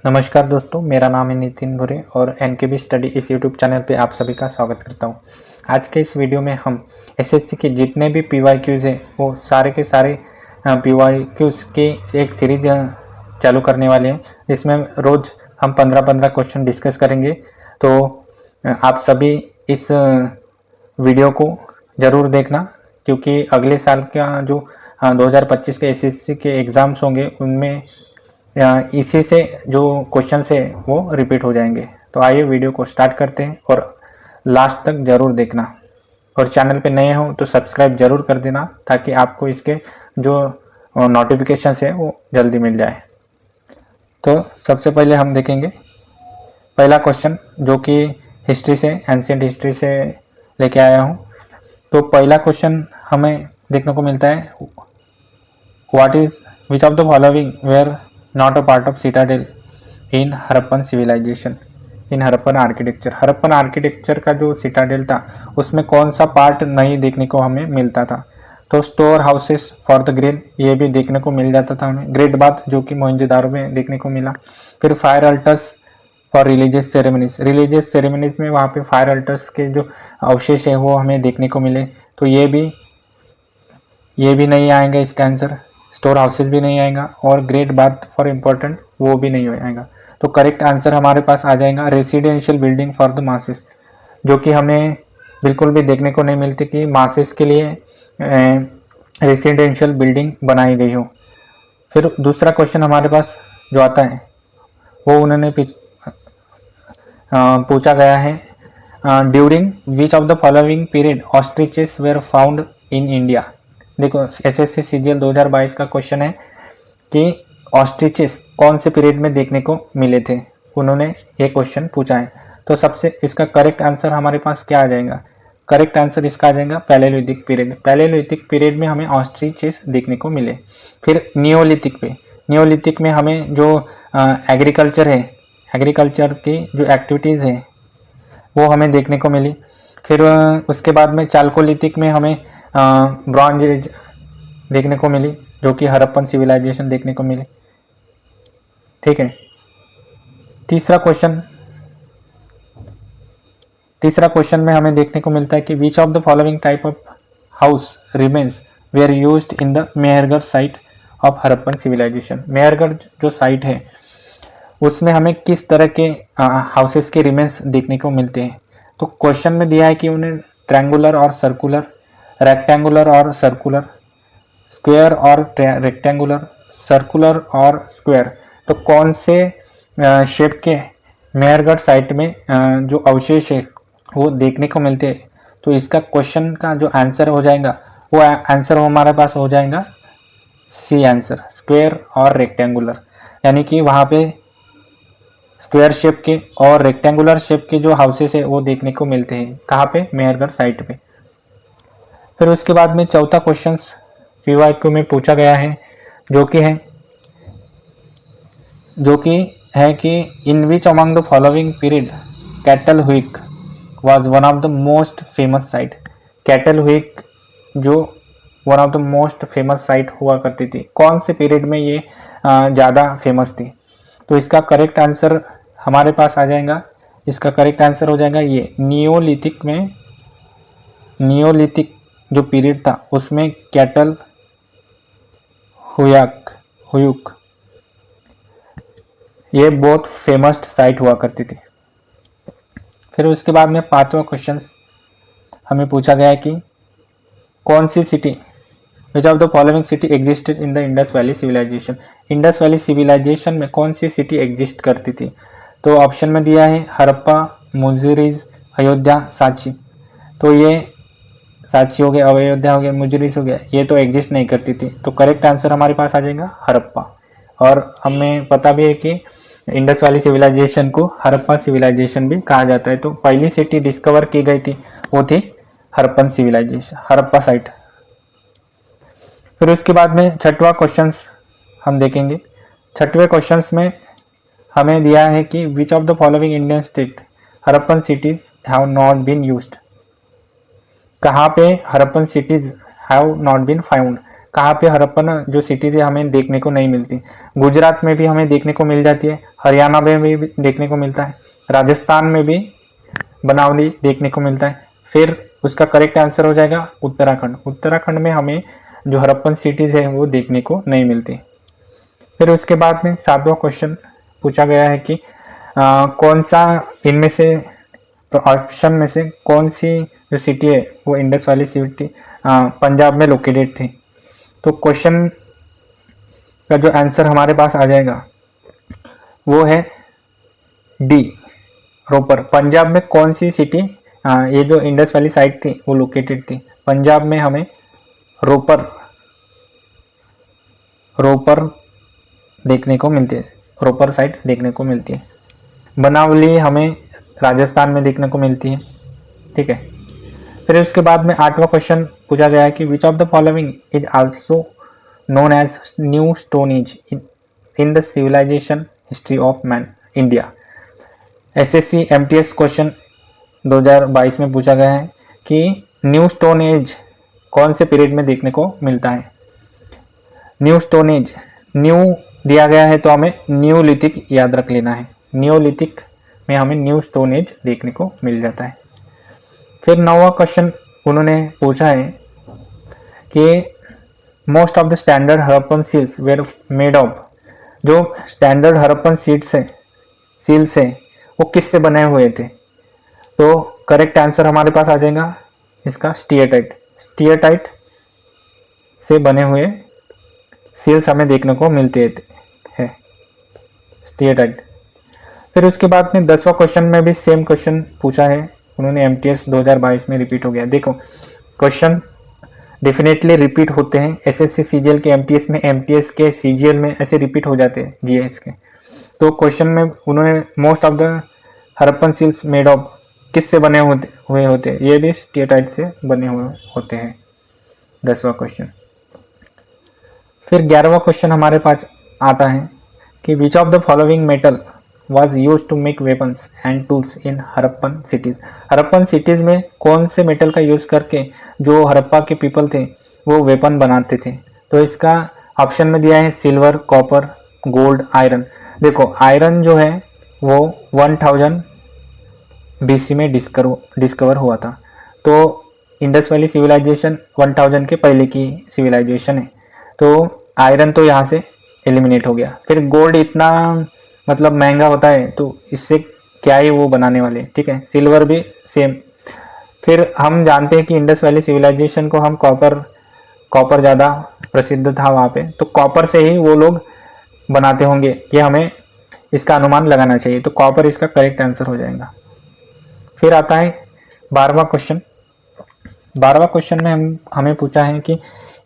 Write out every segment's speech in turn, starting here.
नमस्कार दोस्तों, मेरा नाम है नितिन भुरे और एनकेबी स्टडी इस यूट्यूब चैनल पे आप सभी का स्वागत करता हूँ। आज के इस वीडियो में हम एसएससी के जितने भी पीवाईक्यूज़ हैं वो सारे के सारे पीवाईक्यूज़ की एक सीरीज चालू करने वाले हैं, जिसमें रोज़ हम 15-15 क्वेश्चन डिस्कस करेंगे। तो आप सभी इस वीडियो को ज़रूर देखना, क्योंकि अगले साल का जो 2025 के एसएससी के एग्ज़ाम्स होंगे उनमें इसी से जो क्वेश्चन है वो रिपीट हो जाएंगे। तो आइए वीडियो को स्टार्ट करते हैं और लास्ट तक ज़रूर देखना, और चैनल पे नए हो तो सब्सक्राइब ज़रूर कर देना ताकि आपको इसके जो नोटिफिकेशन है वो जल्दी मिल जाए। तो सबसे पहले हम देखेंगे पहला क्वेश्चन, जो कि हिस्ट्री से, एंशिएंट हिस्ट्री से लेके आया हूँ। तो पहला क्वेश्चन हमें देखने को मिलता है, what is which of the following were not a part of citadel in Harappan civilization in Harappan architecture. Harappan architecture का जो सिटाडेल था उसमें कौन सा पार्ट नहीं देखने को हमें मिलता था। तो store houses for the grain, ये भी देखने को मिल जाता था हमें। ग्रेट बाथ, जो कि मोहनजोदारो में देखने को मिला। फिर fire altars for religious ceremonies में वहाँ पे फायर अल्टर्स के जो अवशेष है वो हमें देखने को मिले। तो ये भी नहीं आएंगे इसका आंसर। स्टोर हाउसेस भी नहीं आएगा और ग्रेट बाथ फॉर इम्पोर्टेंट वो भी नहीं आएगा। तो करेक्ट आंसर हमारे पास आ जाएगा residential building for the masses, जो कि हमें बिल्कुल भी देखने को नहीं मिलती कि मासेस के लिए रेसिडेंशियल बिल्डिंग बनाई गई हो। फिर दूसरा क्वेश्चन हमारे पास जो आता है वो उन्होंने पूछा गया है, during which of the following period ostriches were found in India. देखो, एसएससी सीजीएल 2022 का क्वेश्चन है कि ऑस्ट्रिचेस कौन से पीरियड में देखने को मिले थे, उन्होंने ये क्वेश्चन पूछा है। तो सबसे इसका करेक्ट आंसर हमारे पास क्या आ जाएगा? करेक्ट आंसर इसका आ जाएगा पैलेलिथिक पीरियड। पैलेलिथिक पीरियड में हमें ऑस्ट्रिचेस देखने को मिले। फिर नियोलिथिक में हमें जो एग्रीकल्चर है, एग्रीकल्चर की जो एक्टिविटीज़ है वो हमें देखने को मिली। फिर उसके बाद में चालकोलिथिक में हमें ब्रॉन्ज एज देखने को मिली, जो कि हड़प्पन सिविलाइजेशन देखने को मिली। ठीक है। तीसरा क्वेश्चन में हमें देखने को मिलता है कि which of the following type of house remains were used in the Mehrgarh site of Harappan civilization. Mehrgarh जो साइट है उसमें हमें किस तरह के हाउसेस के रिमेन्स देखने को मिलते हैं। तो क्वेश्चन में दिया है कि उन्हें ट्रायंगुलर और सर्कुलर, रेक्टेंगुलर और सर्कुलर, स्क्वायर और रेक्टेंगुलर, सर्कुलर और स्क्वायर। तो कौन से शेप के मेहरगढ़ साइट में जो अवशेष है वो देखने को मिलते हैं। तो इसका क्वेश्चन का जो आंसर हो जाएगा वो आंसर हमारे पास हो जाएगा सी आंसर, स्क्वायर और रेक्टेंगुलर। यानी कि वहाँ पे स्क्वायर शेप के और रेक्टेंगुलर शेप के जो हाउसेस है वो देखने को मिलते हैं। कहाँ पे? मेहरगढ़ साइट पे। फिर उसके बाद में चौथा क्वेश्चन पीवाईक्यू में पूछा गया है, जो कि in which among the following period Catalhoyuk was one of the most famous site. Catalhoyuk जो one of the most famous site हुआ करती थी, कौन से पीरियड में ये ज़्यादा फेमस थी। तो इसका करेक्ट आंसर हमारे पास आ जाएगा। इसका करेक्ट आंसर हो जाएगा ये नियोलिथिक जो पीरियड था उसमें कैटल हुयुक ये बहुत फेमस साइट हुआ करती थी। फिर उसके बाद में पांचवा क्वेश्चन हमें पूछा गया है कि कौन सी city, which of the following city existed in the Indus valley civilization. Indus valley civilization में कौन सी सिटी एग्जिस्ट करती थी। तो ऑप्शन में दिया है हड़प्पा, मुजिरीज, अयोध्या, सांची। तो ये सांची हो गया, अयोध्या हो गया, मुजिरीज हो गया, ये तो एग्जिस्ट नहीं करती थी। तो करेक्ट आंसर हमारे पास आ जाएगा हड़प्पा। और हमें पता भी है कि इंडस वैली सिविलाइजेशन को हड़प्पा सिविलाइजेशन भी कहा जाता है। तो पहली सिटी डिस्कवर की गई थी वो थी हड़प्पन सिविलाइजेशन, हड़प्पा साइट। फिर उसके बाद में छठवां क्वेश्चन हम देखेंगे। छठवें क्वेश्चन में हमें दिया है कि which of the following Indian state Harappan cities have not been used. कहाँ पे Harappan cities have not been found, कहाँ पे हड़प्पन जो सिटीज है हमें देखने को नहीं मिलती। गुजरात में भी हमें देखने को मिल जाती है, हरियाणा में भी देखने को मिलता है, राजस्थान में भी बनावली देखने को मिलता है। फिर उसका करेक्ट आंसर हो जाएगा उत्तराखंड। उत्तराखंड में हमें जो हड़प्पन सिटीज है वो देखने को नहीं मिलती। फिर उसके बाद में 7वां क्वेश्चन पूछा गया है कि कौन सा इनमें से, तो ऑप्शन में से कौन सी जो सिटी है वो इंडस वैली सिटी पंजाब में लोकेटेड थी। तो क्वेश्चन का जो आंसर हमारे पास आ जाएगा वो है डी, रोपर। पंजाब में कौन सी सिटी ये जो इंडस वैली साइट थी वो लोकेटेड थी, पंजाब में हमें रोपर देखने को मिलती है, रोपर साइट देखने को मिलती है। बनावली हमें राजस्थान में देखने को मिलती है, ठीक है। फिर उसके बाद में 8वां क्वेश्चन पूछा गया है कि which of the following is also known as new stone age in the civilization history of man India. SSC MTS question 2022 में पूछा गया है कि न्यू स्टोन एज कौन से पीरियड में देखने को मिलता है। न्यू स्टोन एज, न्यू दिया गया है तो हमें न्यूलिथिक याद रख लेना है, न्यूलिथिक में हमें न्यू स्टोन एज देखने को मिल जाता है। फिर 9वां क्वेश्चन उन्होंने पूछा है कि most of the standard Harappan seals were made of, जो स्टैंडर्ड हड़प्पन सील्स है वो किससे बने हुए थे। तो करेक्ट आंसर हमारे पास आ जाएगा इसका स्टीएटाइट से बने हुए सील्स हमें देखने को मिलते हैं, स्टीएटाइट। फिर उसके बाद में 10वां क्वेश्चन में भी सेम क्वेश्चन पूछा है उन्होंने, एमटीएस 2022 में रिपीट हो गया। देखो क्वेश्चन डेफिनेटली रिपीट होते हैं, एसएससी सीजीएल के एमटीएस में, एमटीएस के सीजीएल में ऐसे रिपीट हो जाते हैं जीएस के। तो क्वेश्चन में उन्होंने most of the Harappan seals made of किससे बने हुए होते हैं, ये भी स्टीएटाइट से बने हुए होते हैं, 10वां क्वेश्चन। फिर 11वां क्वेश्चन हमारे पास आता है कि which of the following metal was used to make weapons and tools in Harappan cities. Harappan cities में कौन से मेटल का यूज़ करके जो हड़प्पा के पीपल थे वो वेपन बनाते थे। तो इसका ऑप्शन में दिया है सिल्वर, कॉपर, गोल्ड, आयरन। देखो आयरन जो है वो 1000 BC में डिस्कवर हुआ था, तो इंडस वैली सिविलाइजेशन 1000 के पहले की सिविलाइजेशन है, तो आयरन तो यहाँ से एलिमिनेट हो गया। फिर गोल्ड इतना मतलब महंगा होता है तो इससे क्या ही वो बनाने वाले, ठीक है। सिल्वर भी सेम। फिर हम जानते हैं कि इंडस वैली सिविलाइजेशन को हम कॉपर ज़्यादा प्रसिद्ध था वहाँ पे, तो कॉपर से ही वो लोग बनाते होंगे, ये हमें इसका अनुमान लगाना चाहिए। तो कॉपर इसका करेक्ट आंसर हो जाएगा। फिर आता है 12वां क्वेश्चन। 12वां क्वेश्चन में हमें पूछा है कि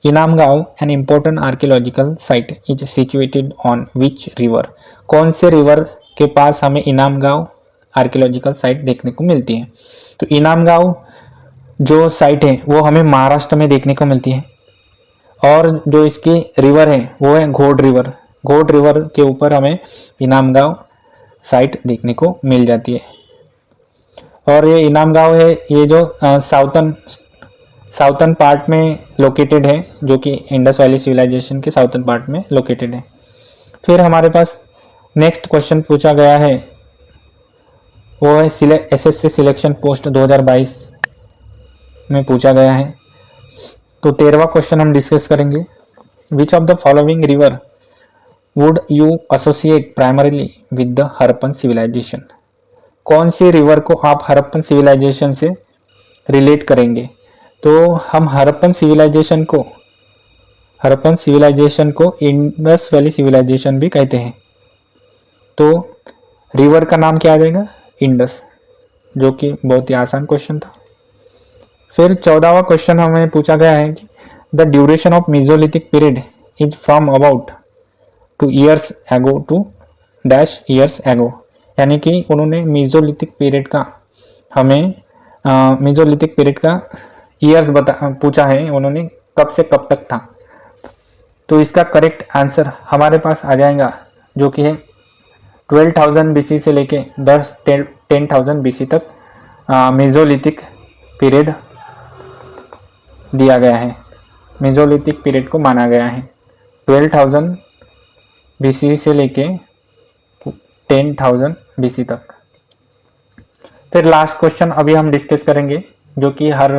Inamgaon an important archaeological site is situated on which river. कौन से रिवर के पास हमें इनामगांव आर्कियोलॉजिकल साइट देखने को मिलती है। तो इनामगांव जो साइट है वो हमें महाराष्ट्र में देखने को मिलती है, और जो इसकी रिवर है वो है घोड़ रिवर। घोड़ रिवर के ऊपर हमें इनामगांव साइट देखने को मिल जाती है। और ये इनामगांव है, ये जो साउथर्न पार्ट में लोकेटेड है, जो कि इंडस वैली सिविलाइजेशन के साउथर्न पार्ट में लोकेटेड है। फिर हमारे पास नेक्स्ट क्वेश्चन पूछा गया है वो है एसएससी सिलेक्शन पोस्ट 2022 में पूछा गया है। तो 13वां क्वेश्चन हम डिस्कस करेंगे। Which of the following river would you associate primarily with the Harappan civilization. कौन सी रिवर को आप हड़प्पन सिविलाइजेशन से रिलेट करेंगे। तो हम हड़प्पन सिविलाइजेशन को इंडस वैली सिविलाइजेशन भी कहते हैं। तो रिवर का नाम क्या आ जाएगा, इंडस, जो कि बहुत ही आसान क्वेश्चन था। फिर 14वां क्वेश्चन हमें पूछा गया है कि the duration of Mesolithic period is from about 2 years ago to dash years ago. यानी कि उन्होंने मेसोलिथिक पीरियड का हमें मेसोलिथिक पीरियड का ईयर्स पूछा है उन्होंने, कब से कब तक था। तो इसका करेक्ट आंसर हमारे पास आ जाएगा जो कि है 12,000 BC से लेके 10,000 BC तक मेसोलिथिक पीरियड दिया गया है। मेसोलिथिक पीरियड को माना गया है। 12,000 BC से लेके 10,000 BC तक। फिर लास्ट क्वेश्चन अभी हम डिस्कस करेंगे, जो कि हर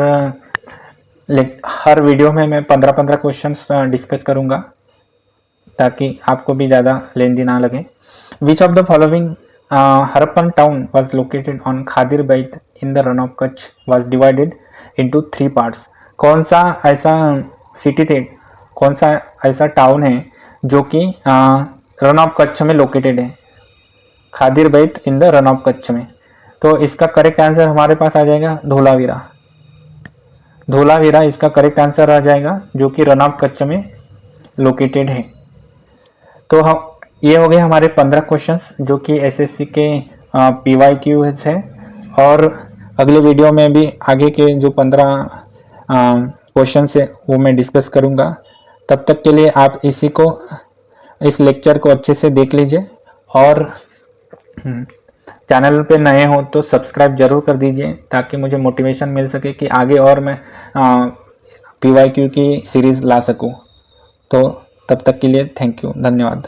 वीडियो में मैं 15-15 क्वेश्चंस डिस्कस करूंगा ताकि आपको भी ज़्यादा लेंदी ना लगे। Which of the following Harappan town was located on Khadir Bet in the Rann of Kutch was divided into 3 parts. कौन सा ऐसा सिटी थे, कौन सा ऐसा टाउन है जो कि रन ऑफ कच्छ में लोकेटेड है, Khadir Bet in the Rann of Kutch में। तो इसका करेक्ट आंसर हमारे पास आ जाएगा धोलावीरा। धोलावीरा इसका करेक्ट आंसर आ जाएगा, जो कि रन ऑफ कच्छ में लोकेटेड है। तो हम ये हो गए हमारे 15 क्वेश्चंस जो कि एसएससी के PYQs है, और अगले वीडियो में भी आगे के जो 15 क्वेश्चंस है वो मैं डिस्कस करूंगा। तब तक के लिए आप इस लेक्चर को अच्छे से देख लीजिए, और चैनल पे नए हो तो सब्सक्राइब जरूर कर दीजिए ताकि मुझे मोटिवेशन मिल सके कि आगे और मैं PYQ की सीरीज़ ला सकूं। तो तब तक के लिए थैंक यू, धन्यवाद।